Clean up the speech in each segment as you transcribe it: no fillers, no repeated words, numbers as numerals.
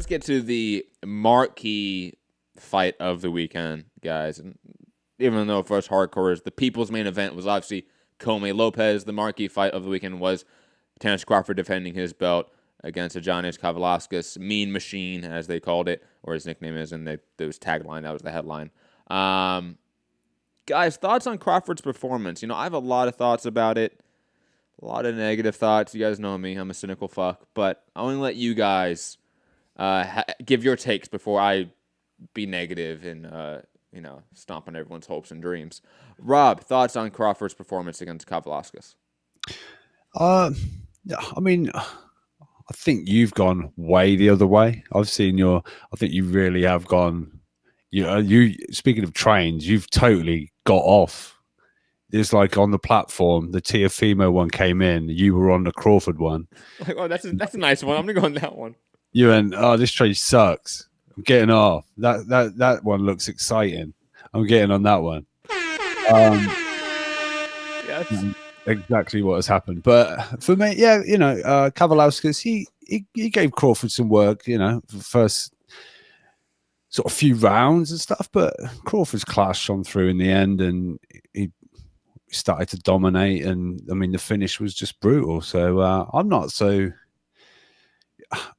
get to the marquee fight of the weekend, guys. And even though for us hardcores, the people's main event was obviously Comey Lopez. The marquee fight of the weekend was Terence Crawford defending his belt against Adonis Kavalauskas, Mean Machine, as they called it, or his nickname is, and there was tagline. That was the headline. Guys, thoughts on Crawford's performance? I have a lot of thoughts about it. A lot of negative thoughts. You guys know me. I'm a cynical fuck. But I want to let you guys give your takes before I be negative and, stomp on everyone's hopes and dreams. Rob, thoughts on Crawford's performance against Kavalauskas? I think you've gone way the other way. I think you really have gone. You speaking of trains, you've totally got off. It's like on the platform, the Teofimo one came in. You were on the Crawford one. Oh, that's a nice one. I'm gonna go on that one. You went, oh, this train sucks. I'm getting off. That one looks exciting. I'm getting on that one. Yes. Exactly what has happened. But for me, Kavalauskas, he gave Crawford some work, the first sort of few rounds and stuff, but Crawford's class shone through in the end, and he started to dominate, and the finish was just brutal. So I'm not so.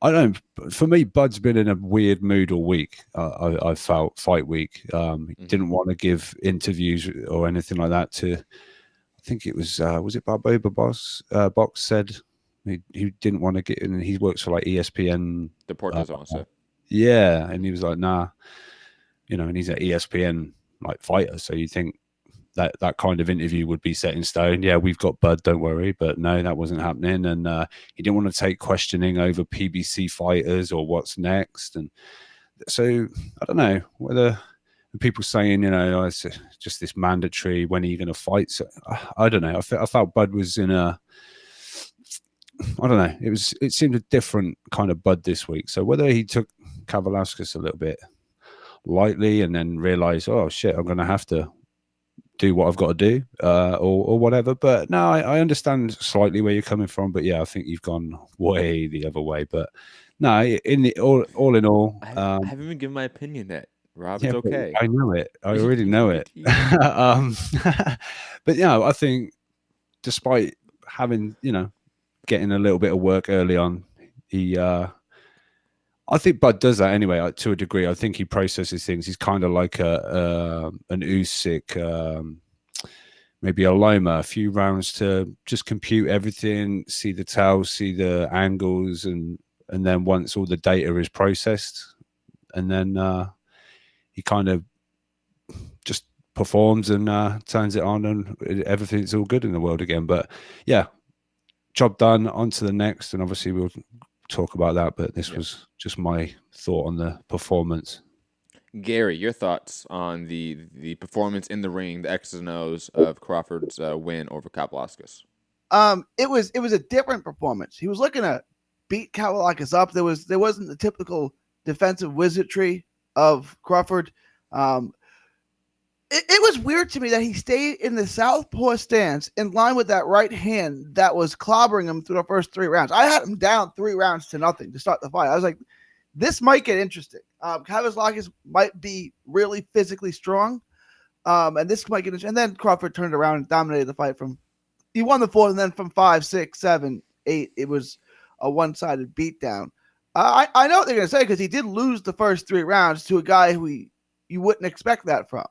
I don't. For me, Bud's been in a weird mood all week. I felt fight week. He didn't want to give interviews or anything like that to. I think it was it Barboba Box said he didn't want to get in. He works for like ESPN. Deportes also. Yeah, and he was like, nah, and he's an ESPN like fighter, so you think that kind of interview would be set in stone. Yeah, we've got Bud, don't worry. But no, that wasn't happening. And he didn't want to take questioning over PBC fighters or what's next. And so I don't know whether people saying, it's just this mandatory, when are you going to fight? So I don't know. I felt Bud was in I don't know. It seemed a different kind of Bud this week. So whether he took Kavalauskas a little bit lightly and then realized, oh shit, I'm going to have to do what I've got to do, or whatever. But no, I understand slightly where you're coming from. But yeah, I think you've gone way the other way. But no, all in all, I haven't even given my opinion yet, Rob. Yeah, it's okay. I know it. I already know it. But I think despite having getting a little bit of work early on, I think Bud does that anyway, to a degree. I think he processes things. He's kind of like an Usyk, maybe a Loma, a few rounds to just compute everything, see the tells, see the angles, and then once all the data is processed, and then he kind of just performs and turns it on, and everything's all good in the world again. But yeah, job done. On to the next, and obviously we'll talk about that, but this was just my thought on the performance. Gary, your thoughts on the performance in the ring, the X's and O's of Crawford's win over Kavalauskas? It was a different performance. He was looking to beat Kavalauskas up. There wasn't the typical defensive wizardry of Crawford. It was weird to me that he stayed in the southpaw stance in line with that right hand that was clobbering him through the first 3 rounds. I had him down 3 rounds to nothing to start the fight. I was like, this might get interesting. Kavalauskas might be really physically strong, and this might get interesting. And then Crawford turned around and dominated the fight. He won the 4th, and then from 5, 6, 7, 8, it was a one-sided beatdown. I know what they're going to say, because he did lose the first 3 rounds to a guy who you wouldn't expect that from.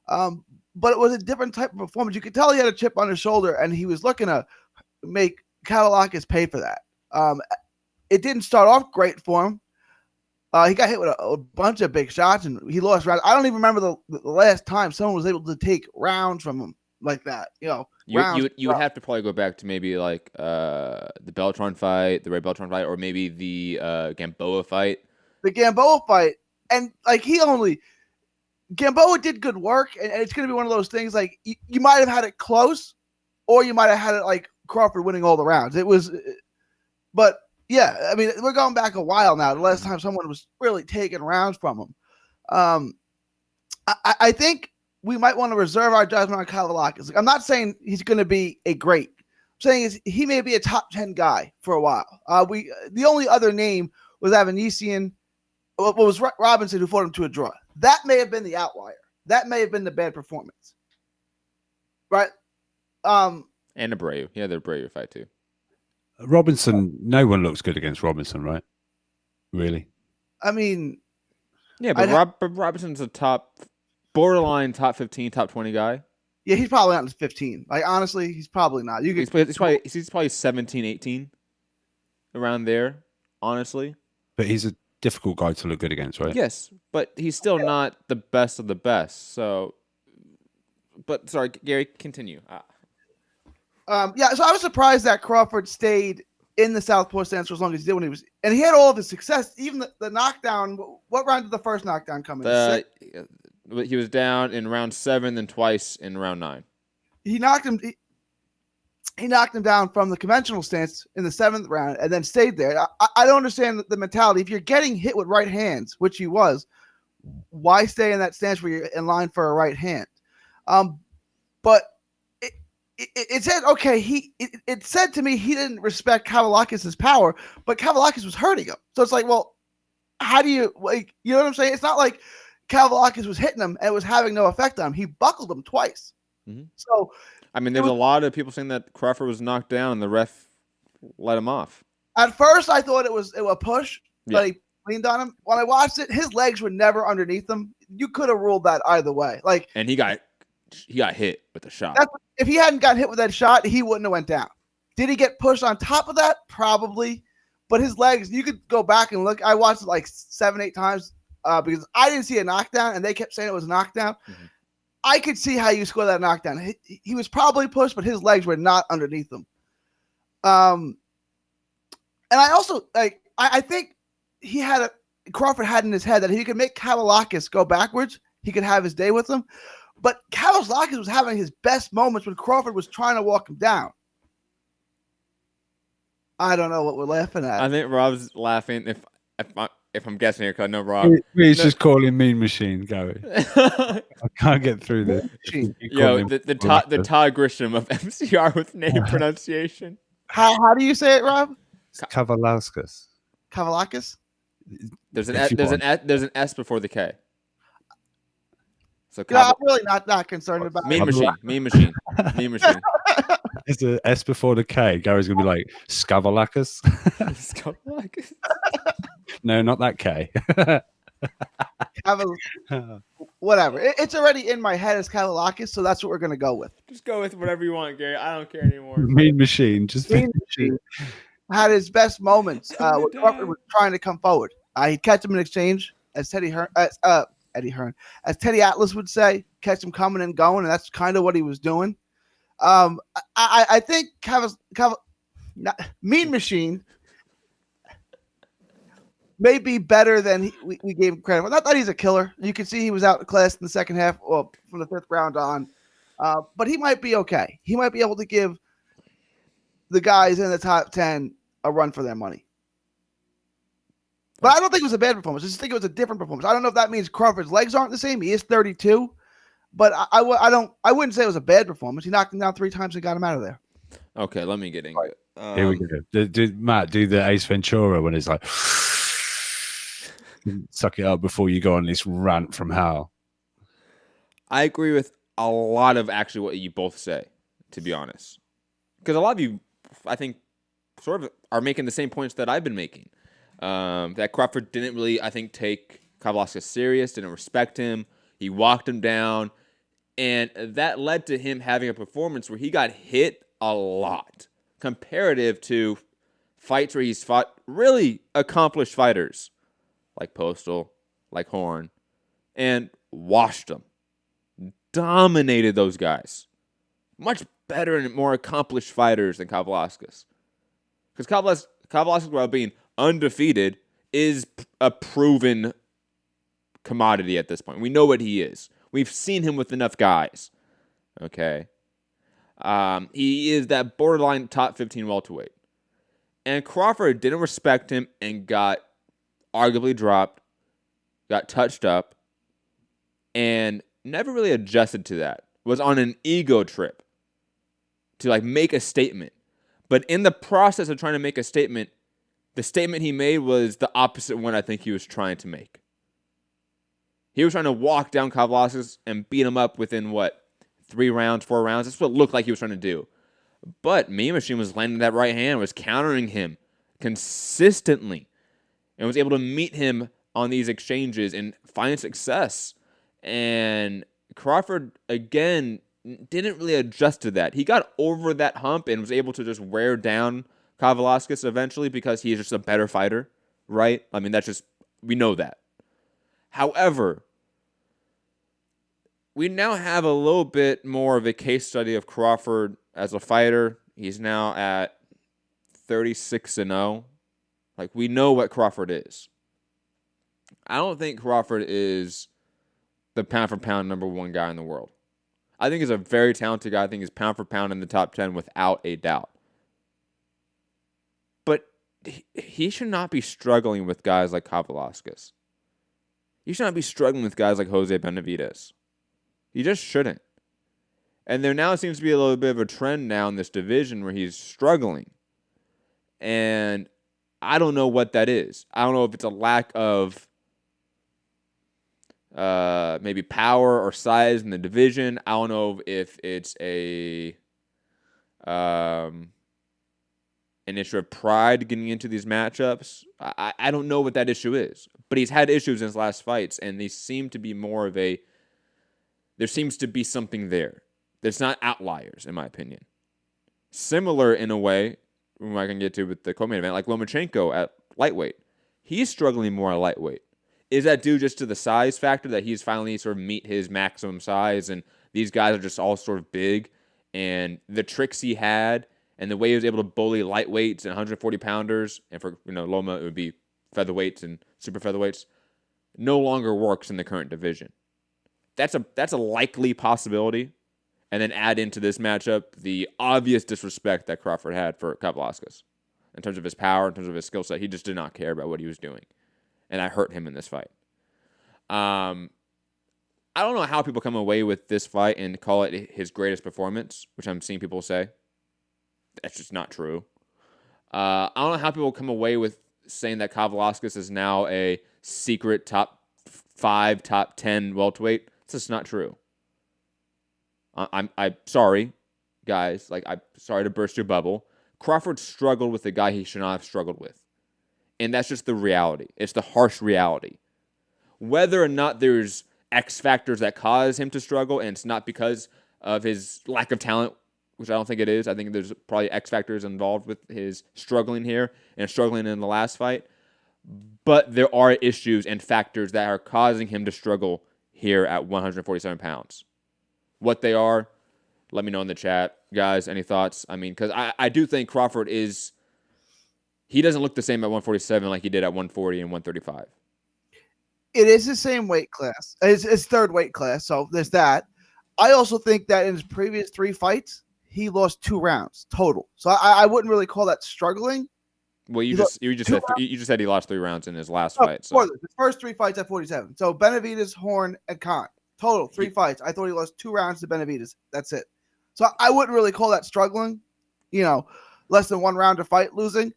But it was a different type of performance. You could tell he had a chip on his shoulder, and he was looking to make Kavalauskas pay for that. It didn't start off great for him. He got hit with a bunch of big shots, and he lost rounds. I don't even remember the last time someone was able to take rounds from him like that. You would have to probably go back to maybe like the Beltran fight, the Ray Beltran fight, or maybe the Gamboa fight. The Gamboa fight, and like Gamboa did good work, and it's going to be one of those things like you might have had it close, or you might have had it like Crawford winning all the rounds. But yeah, I mean, we're going back a while now. The last time someone was really taking rounds from him. I think we might want to reserve our judgment on Kavalauskas. I'm not saying he's going to be a great. I'm saying he may be a top 10 guy for a while. The only other name was Avanesian What was Robinson who fought him to a draw. That may have been the outlier. That may have been the bad performance. Right? And Abreu. Yeah, the Abreu fight too. Robinson, no one looks good against Robinson, right? Really? I mean, yeah, but Robinson's a borderline top 15, top 20 guy. Yeah, he's probably not in 15. Like, honestly, he's probably not. He's probably 17, 18, around there, honestly. But he's a difficult guy to look good against, right? Yes, but he's still not the best of the best. So, but sorry, Gary, continue. Yeah, so I was surprised that Crawford stayed in the Southpaw stance for as long as he did when he was, and he had all of his success. Even the knockdown. What round did the first knockdown come in? He was down in round 7, then twice in round 9. He knocked him. He knocked him down from the conventional stance in the 7th round, and then stayed there. I don't understand the mentality. If you're getting hit with right hands, which he was, why stay in that stance where you're in line for a right hand? But it said, okay, it said to me he didn't respect Kavaliakis' power, but Kavaliakis was hurting him. So it's like, well, how do you, like, you know what I'm saying? It's not like Kavaliakis was hitting him and it was having no effect on him. He buckled him twice. Mm-hmm. So, I mean, there's a lot of people saying that Crawford was knocked down and the ref let him off. At first, I thought it was a push, but he leaned on him. When I watched it, his legs were never underneath him. You could have ruled that either way. Like, and he got hit with a shot. If he hadn't gotten hit with that shot, he wouldn't have went down. Did he get pushed on top of that? Probably. But his legs, you could go back and look. I watched it like 7, 8 times because I didn't see a knockdown, and they kept saying it was a knockdown. Mm-hmm. I could see how you score that knockdown. He was probably pushed, but his legs were not underneath him. And I also I think Crawford had in his head that if he could make Kavaliakis go backwards, he could have his day with him. But Kavaliakis was having his best moments when Crawford was trying to walk him down. I don't know what we're laughing at. I think Rob's laughing if I'm guessing here, because I know Rob. He's just calling Mean Machine, Gary. I can't get through this. Yo, the Todd Grisham of MCR with name pronunciation. How do you say it, Rob? Kavaliakis. Kavaliakis? There's an S before the K. So I'm really not concerned about Mean it. Machine. There's an S before the K. Gary's gonna be like Skavalakas. Skavalakas. No, not that K. Whatever. It's already in my head as Kavaliakis, so that's what we're gonna go with. Just go with whatever you want, Gary. I don't care anymore. Mean Machine. Just Mean Machine had his best moments when Crawford was trying to come forward. He'd catch him in exchange, as Teddy Atlas would say, catch him coming and going, and that's kind of what he was doing. I think Mean Machine may be better than we gave him credit for. Not that he's a killer. You can see he was outclassed in the second half, well, from the 5th round on. But he might be okay. He might be able to give the guys in the top 10 a run for their money. But I don't think it was a bad performance. I just think it was a different performance. I don't know if that means Crawford's legs aren't the same. He is 32, but I wouldn't say it was a bad performance. He knocked him down 3 times and got him out of there. Okay, let me get into it. Here we go. Matt, do the Ace Ventura when it's like suck it up before you go on this rant from Hal. I agree with a lot of actually what you both say, to be honest. Because a lot of you, I think, sort of are making the same points that I've been making. That Crawford didn't really, I think, take Kavaliakis serious, didn't respect him. He walked him down. And that led to him having a performance where he got hit a lot, comparative to fights where he's fought really accomplished fighters like Postal, like Horn, and washed them. Dominated those guys. Much better and more accomplished fighters than Kavaliakis. Because Kavaliakis, while being undefeated, is a proven commodity at this point. We know what he is. We've seen him with enough guys. Okay. He is that borderline top 15 welterweight. And Crawford didn't respect him and got arguably dropped, got touched up, and never really adjusted to that. Was on an ego trip to make a statement. But in the process of trying to make a statement, the statement he made was the opposite one I think he was trying to make. He was trying to walk down Kavaliauskas and beat him up within, 3 rounds, 4 rounds? That's what it looked like he was trying to do. But Mean Machine was landing that right hand, was countering him consistently, and was able to meet him on these exchanges and find success. And Crawford, again, didn't really adjust to that. He got over that hump and was able to just wear down Kavaliauskas eventually because he's just a better fighter, right? I mean, we know that. However, we now have a little bit more of a case study of Crawford as a fighter. He's now at 36-0. Like, we know what Crawford is. I don't think Crawford is the pound-for-pound number 1 guy in the world. I think he's a very talented guy. I think he's pound-for-pound in the top 10 without a doubt. But he should not be struggling with guys like Kavaliauskas. He should not be struggling with guys like Jose Benavidez. He just shouldn't. And there now seems to be a little bit of a trend now in this division where he's struggling. And I don't know what that is. I don't know if it's a lack of maybe power or size in the division. I don't know if it's an issue of pride getting into these matchups. I don't know what that issue is. But he's had issues in his last fights, and these seem to be more of there seems to be something there. There's not outliers, in my opinion. Similar in a way, whom I can get to with the co-main event, like Lomachenko at lightweight. He's struggling more at lightweight. Is that due just to the size factor, that he's finally sort of meet his maximum size, and these guys are just all sort of big, and the tricks he had and the way he was able to bully lightweights and 140-pounders, and for Loma, it would be featherweights and super featherweights, no longer works in the current division. That's a likely possibility. And then add into this matchup the obvious disrespect that Crawford had for Kavaliauskas in terms of his power, in terms of his skill set. He just did not care about what he was doing. And I hurt him in this fight. I don't know how people come away with this fight and call it his greatest performance, which I'm seeing people say. That's just not true. I don't know how people come away with saying that Kavaliauskas is now a secret top 5, top 10 welterweight. It's just not true. I'm sorry, guys. I'm sorry to burst your bubble. Crawford struggled with a guy he should not have struggled with. And that's just the reality. It's the harsh reality. Whether or not there's X factors that cause him to struggle, and it's not because of his lack of talent, which I don't think it is. I think there's probably X factors involved with his struggling here and struggling in the last fight. But there are issues and factors that are causing him to struggle here at 147 pounds. What they are, let me know in the chat. Guys, any thoughts? I mean, because I do think Crawford he doesn't look the same at 147 like he did at 140 and 135. It is the same weight class. It's third weight class, so there's that. I also think that in his previous 3 fights, he lost 2 rounds total. So I wouldn't really call that struggling. Well, you just said he lost 3 rounds in his last fight. So. His first 3 fights at 47. So Benavidez, Horn, and Khan. Total 3 fights. I thought he lost 2 rounds to Benavidez. That's it. So I wouldn't really call that struggling. Less than 1 round to fight losing.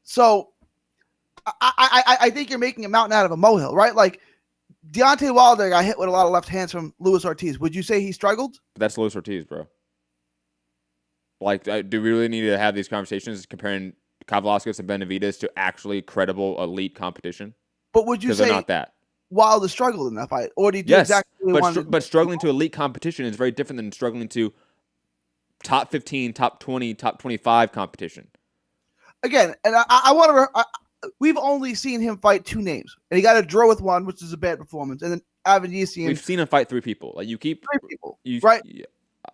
So I think you're making a mountain out of a molehill, right? Like Deontay Wilder got hit with a lot of left hands from Luis Ortiz. Would you say he struggled? But that's Luis Ortiz, bro. Do we really need to have these conversations comparing Kavaliauskas and Benavidez to actually credible elite competition? But would you say they're not that? Wilder struggled in that fight, or did he do exactly what he wanted? But struggling to elite competition is very different than struggling to top 15, top 20, top 25 competition. Again, and I want to. We've only seen him fight 2 names, and he got a draw with 1, which is a bad performance, and then Avedissian. We've seen him fight 3 people. You keep 3 people, right?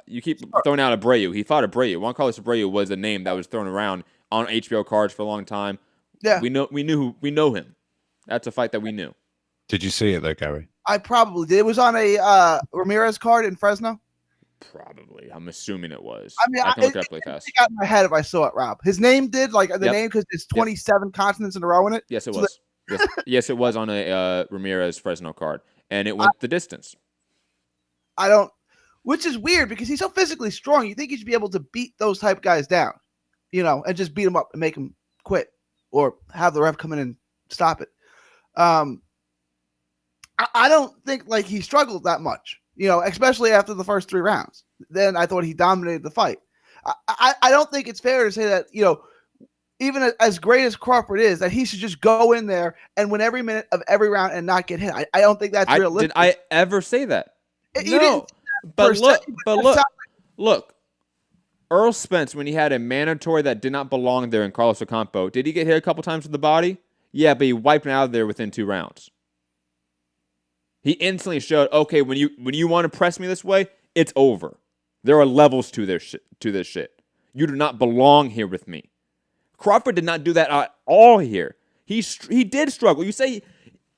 You keep throwing out Abreu. He fought Abreu. Juan Carlos Abreu was a name that was thrown around on HBO cards for a long time. Yeah, we know him. That's a fight that we knew. Did you see it though, Gary? I probably did. It was on a Ramirez card in Fresno. Probably. I'm assuming it was. I mean, I can look it up really fast. It got in my head if I saw it, Rob. His name did, name, because there's 27 consonants in a row in it. Yes, it was. Yes, it was on a Ramirez Fresno card, and it went the distance. Which is weird because he's so physically strong. You think he should be able to beat those type guys down, and just beat them up and make them quit or have the ref come in and stop it. I don't think like he struggled that much, especially after the first 3 rounds. Then I thought he dominated the fight. I don't think it's fair to say that, even as great as Crawford is, that he should just go in there and win every minute of every round and not get hit. I don't think that's realistic. Did I ever say that? No. But look. Earl Spence, when he had a mandatory that did not belong there in Carlos Ocampo, did he get hit a couple times with the body? Yeah, but he wiped him out of there within 2 rounds. He instantly showed, okay, when you want to press me this way, it's over. There are levels to this shit. You do not belong here with me. Crawford did not do that at all here. He did struggle. You say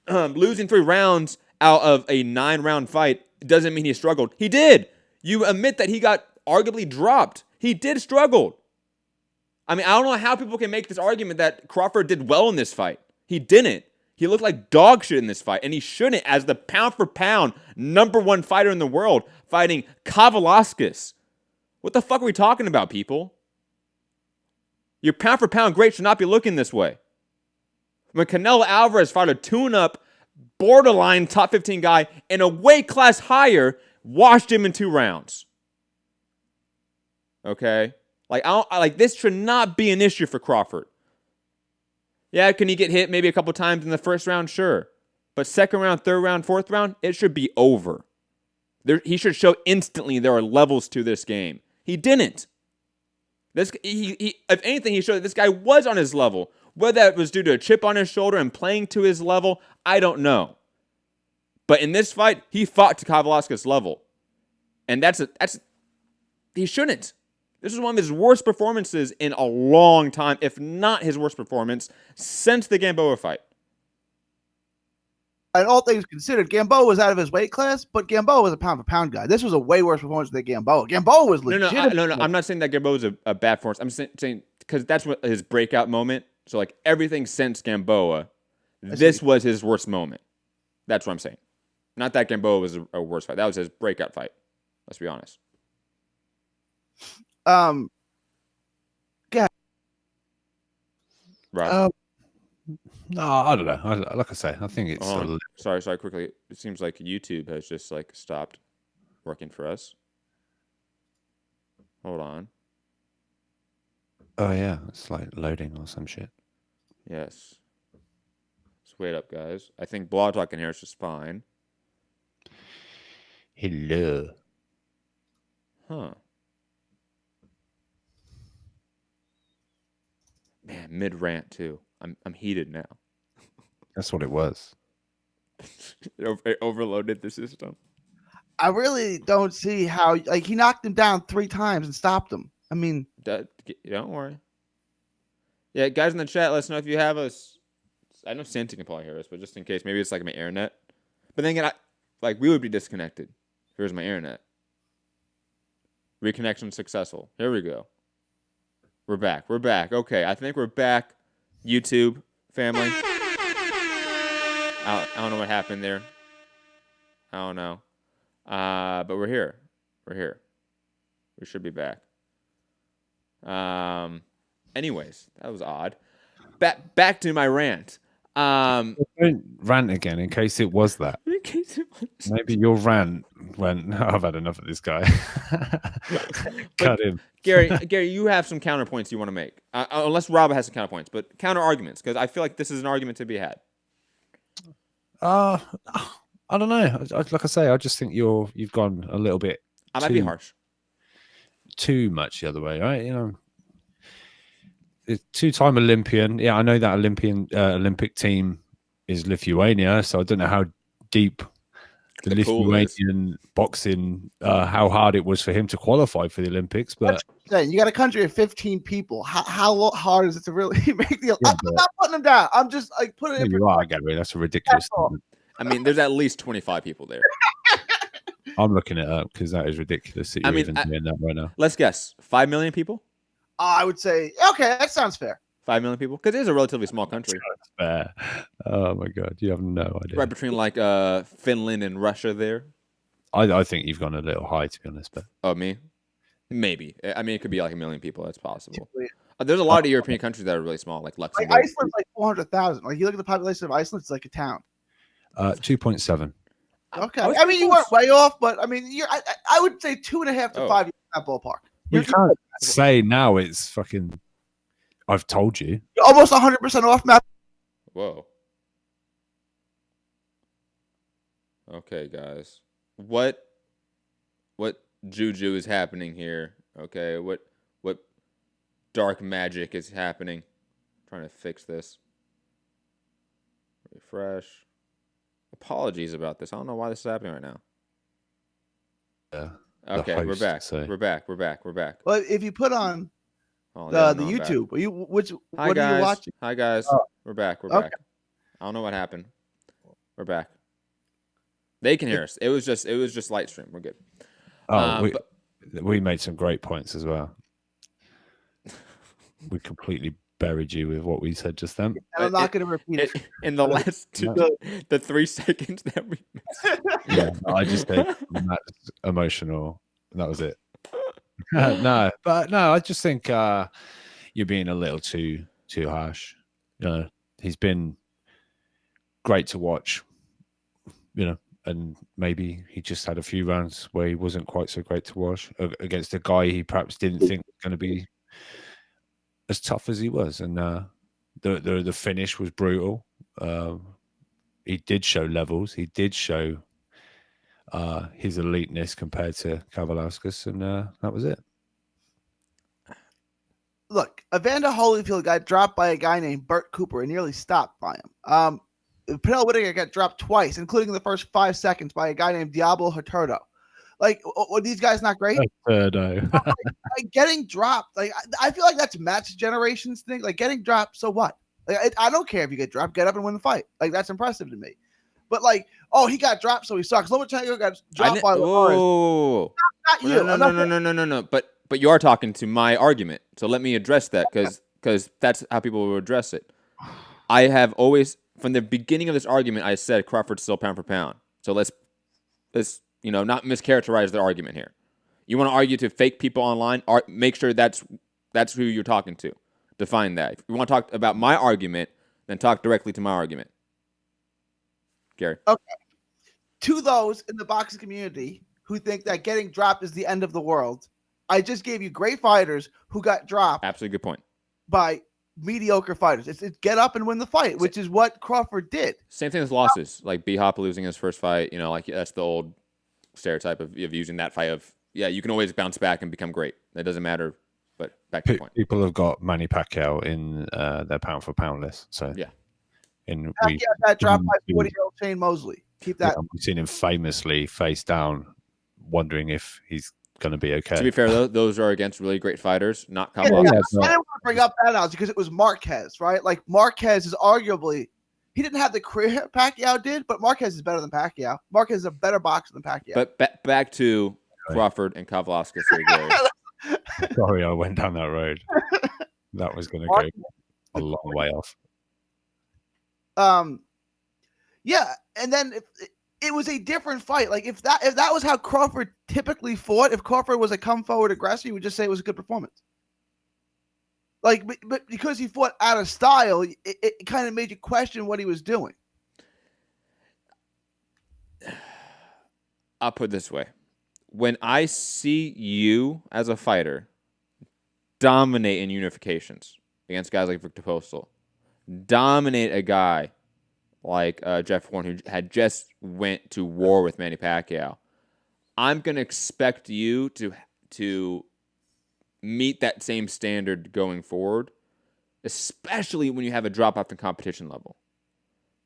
losing 3 rounds out of a 9-round fight doesn't mean he struggled. He did. You admit that he got arguably dropped. He did struggle. I mean, I don't know how people can make this argument that Crawford did well in this fight. He didn't. He looked like dog shit in this fight, and he shouldn't as the pound-for-pound #1 fighter in the world fighting Kavaliauskas. What the fuck are we talking about, people? Your pound-for-pound great should not be looking this way. When Canelo Alvarez fought a tune-up, borderline top 15 guy in a weight class higher, washed him in 2 rounds. Okay? This should not be an issue for Crawford. Yeah, can he get hit maybe a couple times in the first round? Sure. But second round, third round, fourth round, it should be over. He should show instantly there are levels to this game. He didn't. If anything, he showed that this guy was on his level. Whether that was due to a chip on his shoulder and playing to his level, I don't know. But in this fight, he fought to Kavaliauskas' level. And he shouldn't. This was one of his worst performances in a long time, if not his worst performance, since the Gamboa fight. And all things considered, Gamboa was out of his weight class, but Gamboa was a pound-for-pound guy. This was a way worse performance than Gamboa. Gamboa was legit. No. I'm not saying that Gamboa was a bad performance. I'm saying because that's what his breakout moment. So, everything since Gamboa, this was his worst moment. That's what I'm saying. Not that Gamboa was a worse fight. That was his breakout fight. Let's be honest. Yeah. Right. No, I don't know. Like I say, I think it's. Sorry. Quickly, it seems like YouTube has just stopped working for us. Hold on. Oh yeah, it's loading or some shit. Yes. Let's wait up, guys. I think Blog Talk can hear us just fine. Hello. Huh. Man, mid-rant too. I'm heated now. That's what it was. It overloaded the system. I really don't see how he knocked him down 3 times and stopped him. I mean, don't worry. Yeah, guys in the chat, let us know if you have us. I know Santi can probably hear us, but just in case, maybe it's my internet. But then again, we would be disconnected. Here's my internet. Reconnection successful. Here we go. We're back. Okay, I think we're back. YouTube family. I don't know what happened there. I don't know. But we're here. We should be back. Anyways, that was odd. Back to my rant. Don't rant again in case it was that. Maybe your rant went, I've had enough of this guy. Cut him. Gary, you have some counterpoints you want to make. Unless Rob has some counterpoints, but counter arguments, because I feel like this is an argument to be had. I don't know. Like I say, I just think you've gone a little bit. I might be harsh. Too much the other way, right? Two-time Olympian. Yeah, I know that Olympic team is Lithuania, so I don't know how deep the Lithuanian boxing, how hard it was for him to qualify for the Olympics. But you got a country of 15 people. How hard is it to really make the? I'm not putting them down. I'm just putting it. You are, Gary. That's a ridiculous statement. I mean, there's at least 25 people there. I'm looking it up because that is ridiculous that you're even doing that right now. Let's guess. 5 million people? I would say, okay, that sounds fair. 5 million people? Because it is a relatively small country. Fair. Oh, my God. You have no idea. Right between Finland and Russia there. I think you've gone a little high, to be honest. But me? Maybe. I mean, it could be 1 million people. That's possible. There's a lot of European countries that are really small, like Like Luxembourg. Iceland's like 400,000. Like you look at the population of Iceland, it's like a town. 2.7. Okay, was I mean you close. weren't way off, but I mean I would say 2.5 to Oh. 5 in that ballpark. You can't say now it's fucking. I've told you. You're almost 100% off, Matt. Whoa. Okay, guys. What juju is happening here? Okay, what dark magic is happening? I'm trying to fix this. Refresh. Apologies about this. I don't know why this is happening right now. Yeah. Okay, we're host, back. so- We're back. Well, if you put on Oh, the yeah, no, I'm back. YouTube, what Hi are guys. you watching? Hi guys. Oh. We're back. We're Okay. back. I don't know what happened. We're back. They can hear us. It was just light stream. We're good. Oh, But- we made some great points as well. We completely buried you with what we said just then. And I'm not going to repeat it. in the last two, No. the 3 seconds that we Yeah, I just said that's emotional. And that was it. No, I just think you're being a little too harsh. You know, he's been great to watch. You know, and maybe he just had a few rounds where he wasn't quite so great to watch against a guy he perhaps didn't think was going to be as tough as he was, and the finish was brutal. He did show levels. He did show his eliteness compared to Kavaliauskas, and that was it. Look, Evander Holyfield got dropped by a guy named Burt Cooper and nearly stopped by him. Pernell Whitaker got dropped twice, including the first 5 seconds by a guy named Diablo Hurtado. Like, were these guys not great? Thirdo. Like getting dropped, like I feel like that's match generations thing. Like getting dropped, so what? Like I don't care if you get dropped, get up and win the fight. Like that's impressive to me. But like, oh, he got dropped, so he sucks. Lomachenko got dropped by Lawrence. Whoa. Not you. No. But you are talking to my argument, so let me address that because that's how people will address it. I have always, from the beginning of this argument, I said Crawford's still pound for pound. So let's not mischaracterize the argument here. You want to argue to fake people online? Make sure that's who you're talking to. Define that. If you want to talk about my argument, then talk directly to my argument. Gary. Okay. To those in the boxing community who think that getting dropped is the end of the world, I just gave you great fighters who got dropped Absolutely good point. by mediocre fighters. It's get up and win the fight, which is what Crawford did. Same thing with losses, like B-Hop losing his first fight. Like that's the old stereotype of using that fight of, you can always bounce back and become great. That doesn't matter. But back to the point. People have got Manny Pacquiao in their pound for pound list. So Yeah. And Pacquiao got dropped by 40-year-old Shane Mosley. Keep that. We've seen him famously face down, wondering if he's going to be okay. To be fair, though, those are against really great fighters, not Yeah, Kavaliauskas. I didn't want to bring up that analogy because it was Marquez, right? Like Marquez is arguably, he didn't have the career Pacquiao did, but Marquez is better than Pacquiao. Marquez is a better boxer than Pacquiao. But back to Crawford and Kavaliauskas here, Gary. Sorry, I went down that road. That was going to go a long way off. Yeah, and then it was a different fight. Like if that was how Crawford typically fought, if Crawford was a come forward aggressor, you would just say it was a good performance. Like, but because he fought out of style, it kind of made you question what he was doing. I'll put it this way. When I see you as a fighter dominate in unifications against guys like Victor Postal, dominate a guy like Jeff Horn, who had just went to war with Manny Pacquiao, I'm going to expect you to meet that same standard going forward, especially when you have a drop-off in competition level.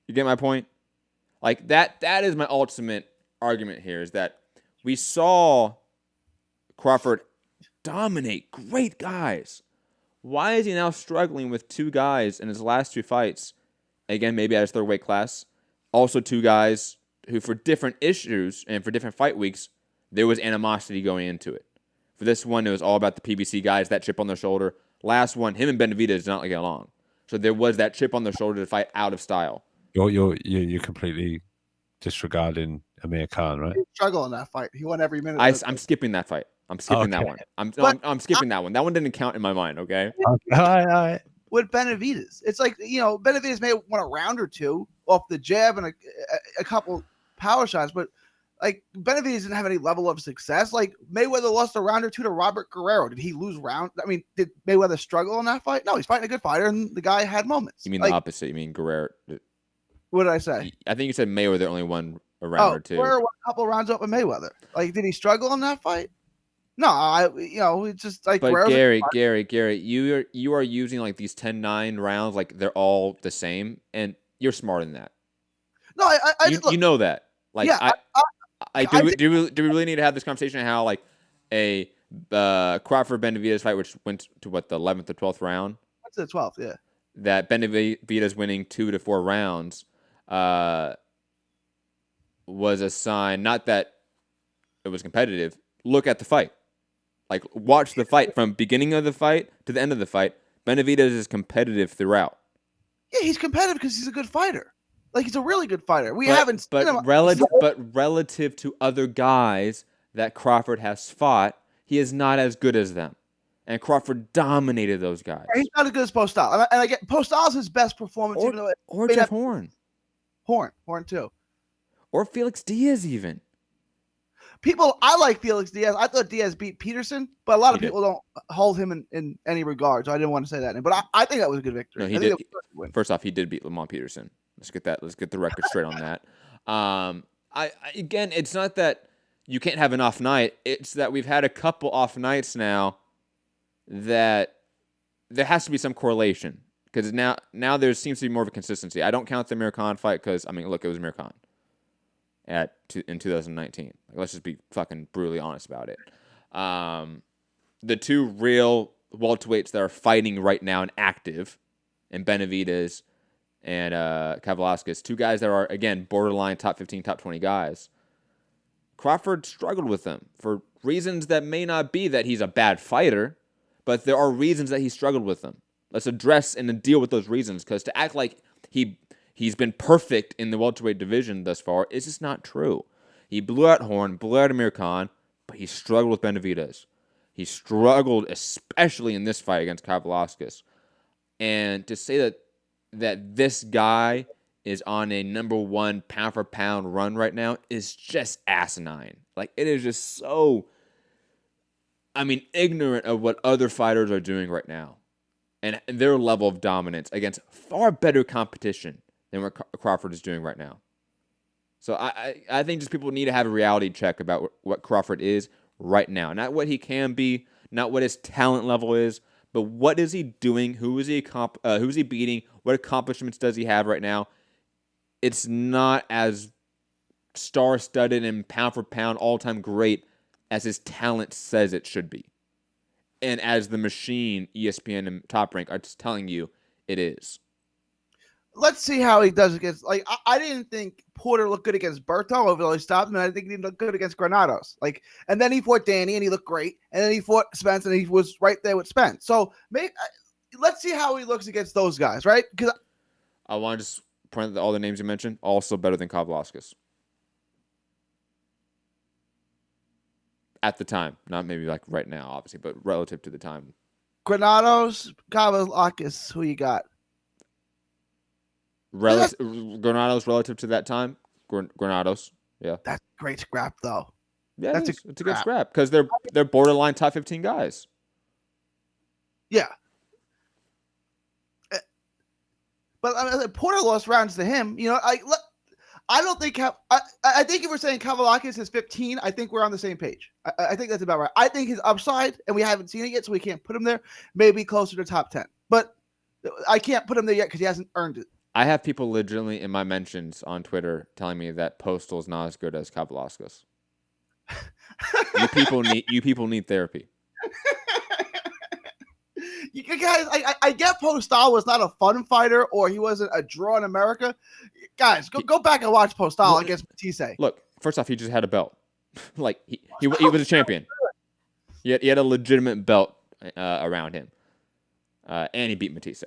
You get my point? Like, that is my ultimate argument here, is that we saw Crawford dominate great guys. Why is he now struggling with two guys in his last two fights? Again, maybe at his third weight class. Also two guys who, for different issues and for different fight weeks, there was animosity going into it. For this one, it was all about the PBC guys, that chip on their shoulder. Last one, him and Benavidez did not get along. So there was that chip on their shoulder to fight out of style. You're completely disregarding Amir Khan, right? He struggled in that fight. He won every minute. I'm skipping that fight. I'm skipping that Okay. one. I'm But skipping that one. That one didn't count in my mind. Okay. All right. with Benavidez, it's like Benavidez may have won a round or two off the jab and a couple power shots, but like Benavidez didn't have any level of success. Like Mayweather lost a round or two to Robert Guerrero. Did he lose round? I mean, did Mayweather struggle in that fight? No, he's fighting a good fighter, and the guy had moments. You mean like, the opposite? You mean Guerrero? what did I say? I think you said Mayweather only won a round or two. Guerrero won a couple rounds up with Mayweather. Like, did he struggle in that fight? No, it's just like. But Guerrero's Gary, you are using like these 10-9 rounds like they're all the same, and you're smarter than that. No, You know that. Like, Yeah, do we really need to have this conversation on how like a Crawford Benavidez fight, which went to what, the 11th or 12th round? What's the 12th? Yeah. That Benavidez winning 2 to 4 rounds was a sign, not that it was competitive. Look at the fight. Like, watch the fight from beginning of the fight to the end of the fight. Benavidez is competitive throughout. Yeah, he's competitive because he's a good fighter. Like, he's a really good fighter. We haven't seen but him. relative to other guys that Crawford has fought, he is not as good as them. And Crawford dominated those guys. He's not as good as Postal. And I get Postal's his best performance, even though Or Jeff Horn. Horn too. Or Felix Diaz even. I like Felix Diaz. I thought Diaz beat Peterson, but a lot of He did. people don't hold him in any regard, so I didn't want to say that. But I think that was a good victory. No, he I think did. it was a good win. First off, he did beat Lamont Peterson. Let's get the record straight on that. Again, it's not that you can't have an off night. It's that we've had a couple off nights now that there has to be some correlation, because now there seems to be more of a consistency. I don't count the Amir Khan fight because, I mean, look, it was Amir Khan in 2019. Like, let's just be fucking brutally honest about it. The two real welterweights that are fighting right now and active, and Benavidez and Kavaliauskas, two guys that are, again, borderline top 15, top 20 guys. Crawford struggled with them for reasons that may not be that he's a bad fighter, but there are reasons that he struggled with them. Let's address and deal with those reasons, because to act like he's been perfect in the welterweight division thus far is just not true. He blew out Horn, blew out Amir Khan, but he struggled with Benavidez. He struggled especially in this fight against Kavaliauskas. And to say that this guy is on a number one pound for pound run right now is just asinine. Like, it is just so, ignorant of what other fighters are doing right now and their level of dominance against far better competition than what Crawford is doing right now. So I think just people need to have a reality check about what Crawford is right now. Not what he can be, not what his talent level is, but what is he doing? Who is he beating? What accomplishments does he have right now? It's not as star-studded and pound for pound all-time great as his talent says it should be. And as the machine, ESPN and Top Rank are just telling you it is. Let's see how he does against. Like, I didn't think Porter looked good against Berto, even though he stopped him. And I think he looked good against Granados. Like, and then he fought Danny, and he looked great. And then he fought Spence, and he was right there with Spence. So let's see how he looks against those guys, right? Because I want to just point out that all the names you mentioned also better than Kavaliauskas. At the time, not maybe like right now, obviously, but relative to the time. Granados, Kavaliauskas, who you got? Granados relative to that time? Granados, yeah. That's a great scrap, though. Yeah, it's a good scrap because they're borderline top 15 guys. Yeah. But Porter lost rounds to him. I don't think I think if we're saying Kavaliauskas is 15, I think we're on the same page. I think that's about right. I think his upside, and we haven't seen it yet, so we can't put him there, maybe closer to top 10. But I can't put him there yet because he hasn't earned it. I have people legitimately in my mentions on Twitter telling me that Postal is not as good as Kavaliauskas. You people need therapy. You guys, I get Postal was not a fun fighter, or he wasn't a draw in America. Guys, go back and watch Postal against Matisse. Look, first off, he just had a belt. Like he was a champion. He had a legitimate belt around him, and he beat Matisse.